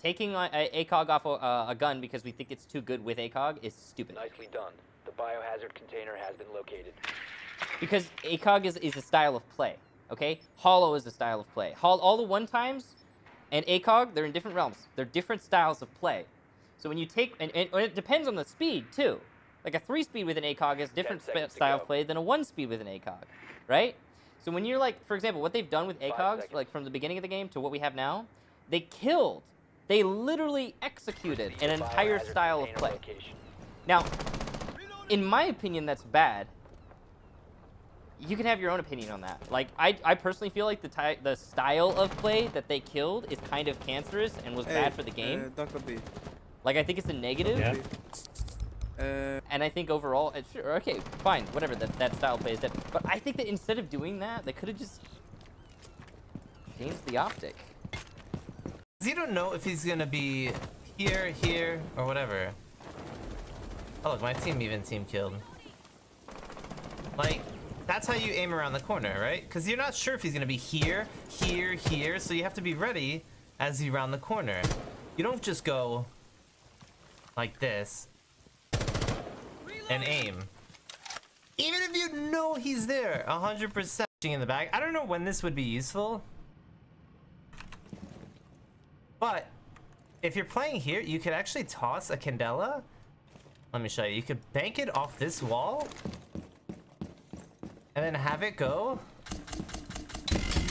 taking ACOG off a gun because we think it's too good with ACOG is stupid. Nicely done. The biohazard container has been located. Because ACOG is a style of play, okay? Hollow is a style of play. All the one-times and ACOG, they're in different realms. They're different styles of play. So when you take... And it depends on the speed, too. Like a 3-speed with an ACOG is different style of play than a 1-speed with an ACOG, right? So when you're like... For example, what they've done with ACOGs, like from the beginning of the game to what we have now, they killed. They literally executed an entire style of play. Now, in my opinion, that's bad. You can have your own opinion on that. Like, I personally feel like the style of play that they killed is kind of cancerous and was bad for the game. Like, I think it's a negative. Yeah. And I think overall, sure, okay, fine, whatever, that style of play is dead. But I think that instead of doing that, they could have just changed the optic. You don't know if he's gonna be here, here, or whatever. Oh look, my team even team killed. Like, that's how you aim around the corner, right? Because you're not sure if he's gonna be here, here, here, so you have to be ready as you round the corner. You don't just go like this and aim. Even if you know he's there, 100% in the back. I don't know when this would be useful. But if you're playing here, you could actually toss a Candela. Let me show you. You could bank it off this wall and then have it go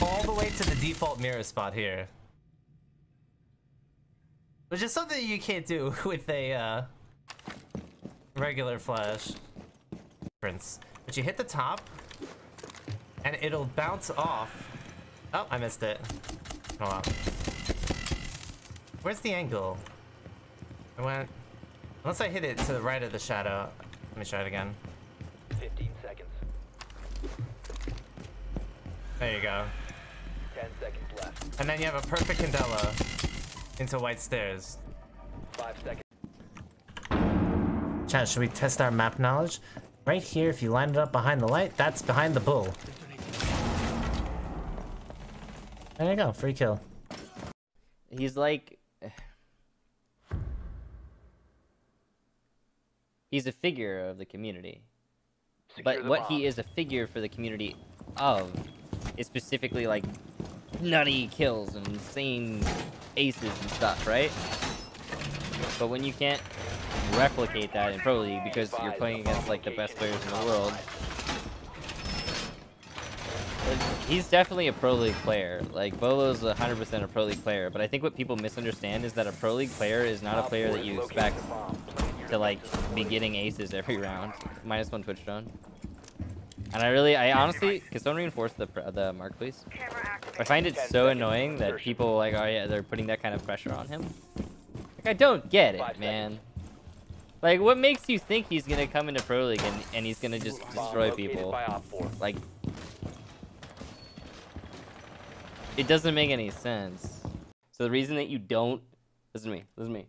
all the way to the default mirror spot here. Which is something you can't do with a regular flash. But you hit the top and it'll bounce off. Oh, I missed it. Hold on. Where's the angle? I went... Unless I hit it to the right of the shadow. Let me try it again. 15 seconds. There you go. 10 seconds left. And then you have a perfect Candela into white stairs. 5 seconds. Chat, should we test our map knowledge? Right here, if you line it up behind the light, that's behind the bull. There you go, free kill. He's like... He's a figure of the community. But what he is a figure for the community of is specifically like nutty kills and insane aces and stuff, right? But when you can't replicate that in Pro League because you're playing against like the best players in the world, he's definitely a Pro League player. Like, Beaulo's 100% a Pro League player, but I think what people misunderstand is that a Pro League player is not a player that you expect to, like, be getting aces every round. -1 Twitch drone. And I honestly, can someone reinforce the mark, please? I find it so annoying that people, like, oh yeah, they're putting that kind of pressure on him. Like, I don't get it, man. Like, what makes you think he's gonna come into Pro League and he's gonna just destroy people? Like, it doesn't make any sense. So the reason that you don't... Listen to me.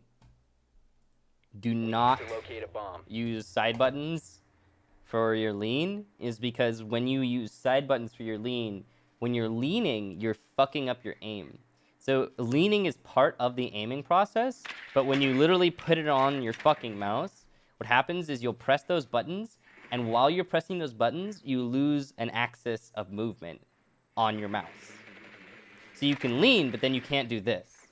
Do not use side buttons for your lean is because when you use side buttons for your lean, when you're leaning, you're fucking up your aim. So leaning is part of the aiming process, but when you literally put it on your fucking mouse, what happens is you'll press those buttons, and while you're pressing those buttons, you lose an axis of movement on your mouse. So you can lean, but then you can't do this.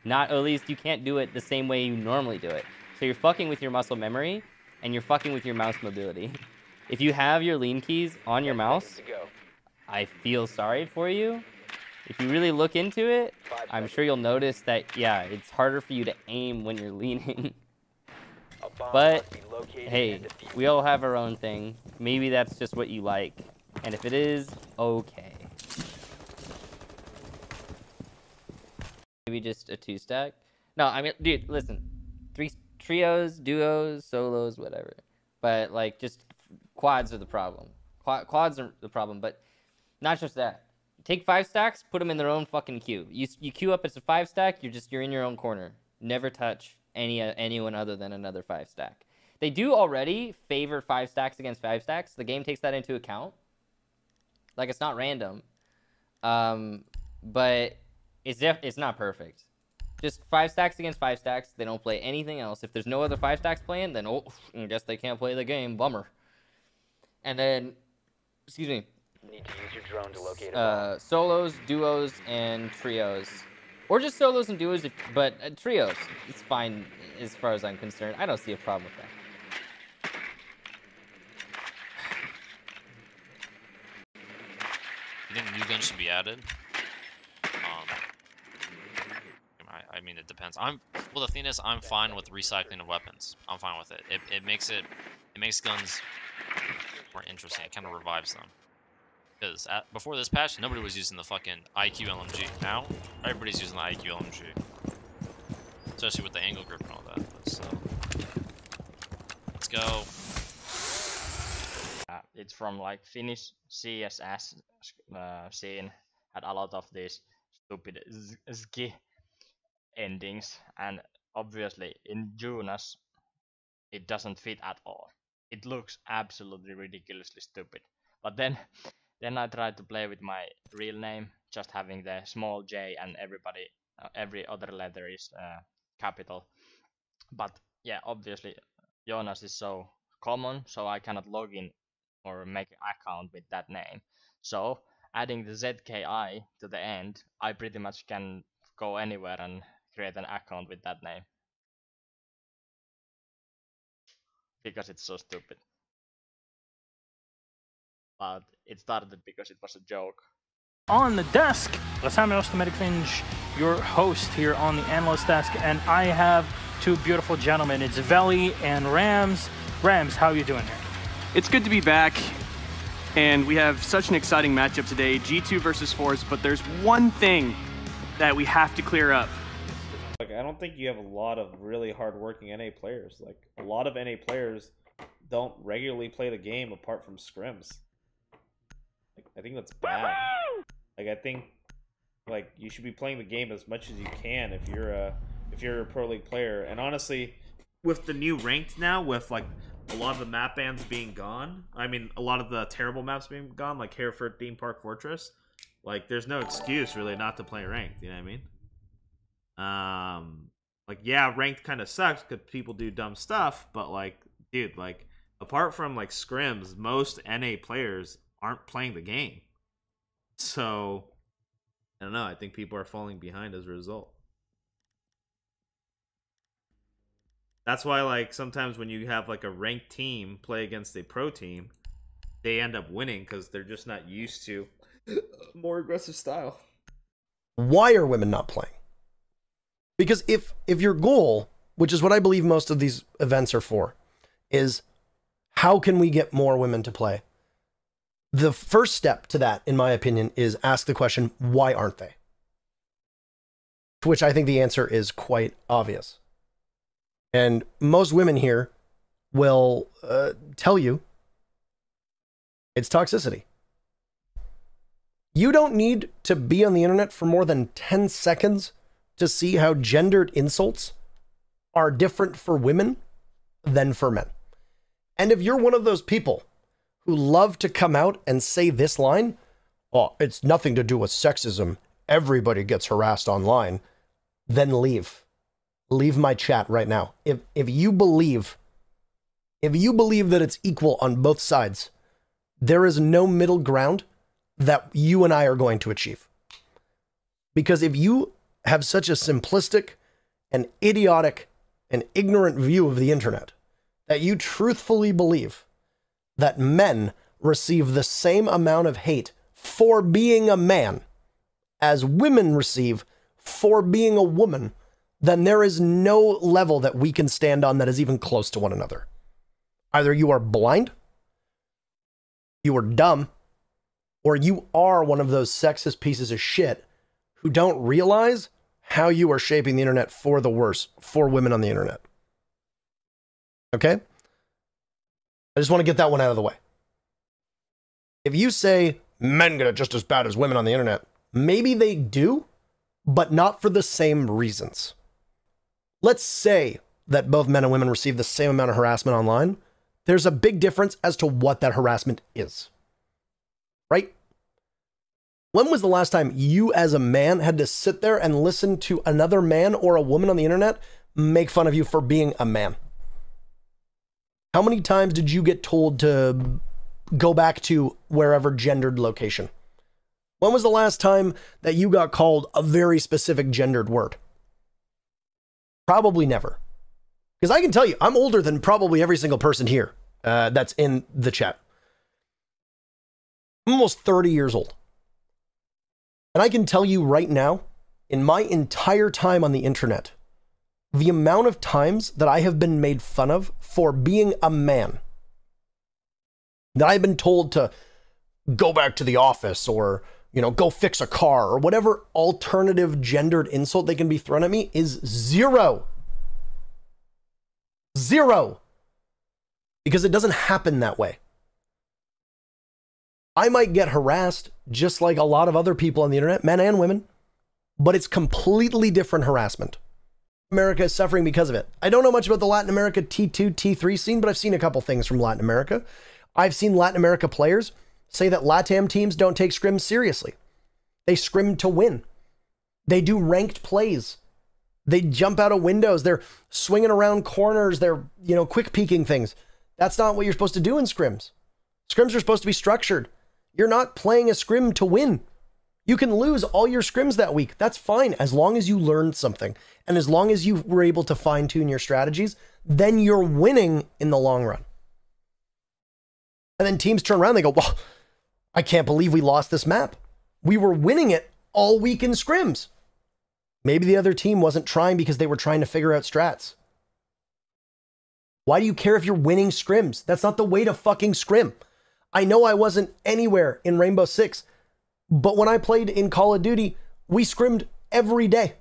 Not, or at least you can't do it the same way you normally do it. So you're fucking with your muscle memory, and you're fucking with your mouse mobility. If you have your lean keys on your mouse, I feel sorry for you. If you really look into it, I'm sure you'll notice that, yeah, it's harder for you to aim when you're leaning. But, hey, we all have our own thing. Maybe that's just what you like. And if it is, okay. Maybe just a 2-stack? No, I mean, dude, listen. 3 trios, duos, solos, whatever. But, like, just quads are the problem. Quads are the problem, but not just that. Take 5 stacks, put them in their own fucking queue. You queue up as a 5-stack, you're in your own corner. Never touch anyone other than another 5-stack. They do already favor 5 stacks against 5 stacks. The game takes that into account. Like, it's not random. But it's not perfect. Just 5 stacks against 5 stacks. They don't play anything else. If there's no other 5 stacks playing, then oh, I guess they can't play the game. Bummer. And then, excuse me. Need to use your drone to locate a bomb. Solos, duos, and trios, or just solos and duos. But trios, it's fine as far as I'm concerned. I don't see a problem with that. You think new guns should be added? I mean, it depends. Well, the thing is, I'm fine with recycling of weapons. I'm fine with it. It makes guns more interesting. It kind of revives them. Because before this patch, nobody was using the fucking IQ LMG. Now, everybody's using the IQ LMG. Especially with the angle grip and all that. So, let's go. It's from like Finnish CSS scene. Had a lot of these stupid ski endings, and obviously in Jonas it doesn't fit at all. It looks absolutely ridiculously stupid. But then I tried to play with my real name, just having the small j and every other letter is capital. But yeah, obviously Jonas is so common, so I cannot log in or make an account with that name. So adding the ZKI to the end, I pretty much can go anywhere and create an account with that name. Because it's so stupid. But it started because it was a joke. On the desk, Lasamios the Medic Finch, your host here on the analyst desk, and I have two beautiful gentlemen. It's Veli and Rams. Rams, how are you doing here? It's good to be back, and we have such an exciting matchup today, G2 versus Force, but there's one thing that we have to clear up. Like, I don't think you have a lot of really hard-working NA players. Like, a lot of NA players don't regularly play the game apart from scrims. Like, I think that's bad. Like, I think, like, you should be playing the game as much as you can if you're a pro league player. And honestly, with the new ranked now, with like a lot of the map bans being gone, I mean, a lot of the terrible maps being gone, like Hereford Theme Park Fortress, like, there's no excuse really not to play ranked. You know what I mean? Like, yeah, ranked kind of sucks because people do dumb stuff, but like, dude, like, apart from like scrims, most NA players aren't playing the game. So I don't know, I think people are falling behind as a result. That's why, like, sometimes when you have like a ranked team play against a pro team, they end up winning because they're just not used to more aggressive style. Why are women not playing? Because if your goal, which is what I believe most of these events are for, is how can we get more women to play? The first step to that, in my opinion, is ask the question, why aren't they? To which I think the answer is quite obvious. And most women here will tell you it's toxicity. You don't need to be on the internet for more than 10 seconds to see how gendered insults are different for women than for men. And if you're one of those people who love to come out and say this line, oh, it's nothing to do with sexism, everybody gets harassed online, then leave. Leave my chat right now. If you believe that it's equal on both sides, there is no middle ground that you and I are going to achieve. Because if you have such a simplistic and idiotic and ignorant view of the internet that you truthfully believe that men receive the same amount of hate for being a man as women receive for being a woman, then there is no level that we can stand on that is even close to one another. Either you are blind, you are dumb, or you are one of those sexist pieces of shit who don't realize how you are shaping the internet for the worse for women on the internet. Okay? I just want to get that one out of the way. If you say men get it just as bad as women on the internet, maybe they do, but not for the same reasons. Let's say that both men and women receive the same amount of harassment online. There's a big difference as to what that harassment is. Right? When was the last time you as a man had to sit there and listen to another man or a woman on the internet make fun of you for being a man? How many times did you get told to go back to wherever gendered location? When was the last time that you got called a very specific gendered word? Probably never. Because I can tell you, I'm older than probably every single person here that's in the chat. I'm almost 30 years old. And I can tell you right now, in my entire time on the internet, the amount of times that I have been made fun of for being a man, that I've been told to go back to the office or, you know, go fix a car or whatever alternative gendered insult they can be thrown at me is zero. Zero. Because it doesn't happen that way. I might get harassed just like a lot of other people on the internet, men and women, but it's completely different harassment. America is suffering because of it. I don't know much about the Latin America T2, T3 scene, but I've seen a couple things from Latin America. I've seen Latin America players say that LATAM teams don't take scrims seriously. They scrim to win. They do ranked plays. They jump out of windows. They're swinging around corners. They're, you know, quick peeking things. That's not what you're supposed to do in scrims. Scrims are supposed to be structured. You're not playing a scrim to win. You can lose all your scrims that week. That's fine, as long as you learned something. And as long as you were able to fine-tune your strategies, then you're winning in the long run. And then teams turn around and they go, well, I can't believe we lost this map. We were winning it all week in scrims. Maybe the other team wasn't trying because they were trying to figure out strats. Why do you care if you're winning scrims? That's not the way to fucking scrim. I know I wasn't anywhere in Rainbow Six, but when I played in Call of Duty, we scrimmed every day.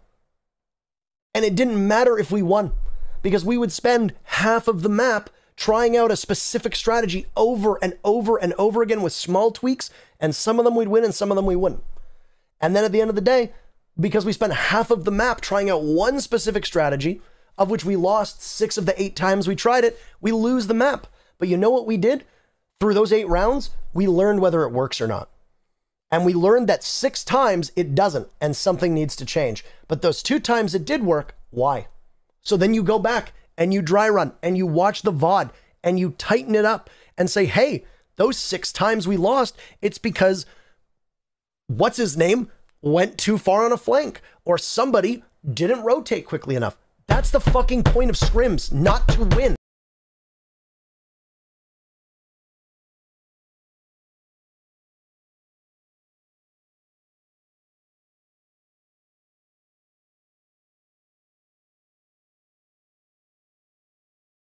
And it didn't matter if we won, because we would spend half of the map trying out a specific strategy over and over and over again with small tweaks, and some of them we'd win and some of them we wouldn't. And then at the end of the day, because we spent half of the map trying out one specific strategy, of which we lost 6 of the 8 times we tried it, we lose the map. But you know what we did? Through those 8 rounds, we learned whether it works or not. And we learned that 6 times it doesn't, and something needs to change. But those 2 times it did work, why? So then you go back and you dry run and you watch the VOD and you tighten it up and say, hey, those 6 times we lost, it's because what's his name went too far on a flank, or somebody didn't rotate quickly enough. That's the fucking point of scrims, not to win.